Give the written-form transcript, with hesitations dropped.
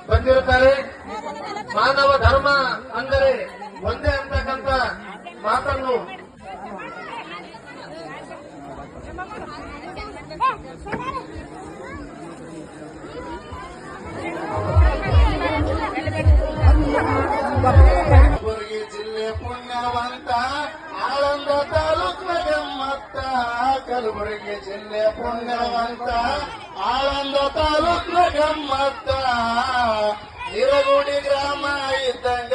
ಬಂದಿರುತ್ತಾರೆ. ಮಾನವ ಧರ್ಮ ಅಂದರೆ ಒಂದೇ ಅಂತಕ್ಕಂಥ ಮಾತನ್ನು ಕಲಬುರಗಿ ಜಿಲ್ಲೆ ಪುಣ್ಯವಂತ ಆಳಂದ ತಾಲೂಕಿನ ಗಮ್ಮತ್ತ. ಕಲಬುರಗಿ ಜಿಲ್ಲೆ ಪುಣ್ಯವಂತ ಆಳಂದ ತಾಲೂಕಿನ ಗಮ್ಮತ್ತ. ನಿರಗುಡಿ ಗ್ರಾಮ ಇದ್ದಂಗ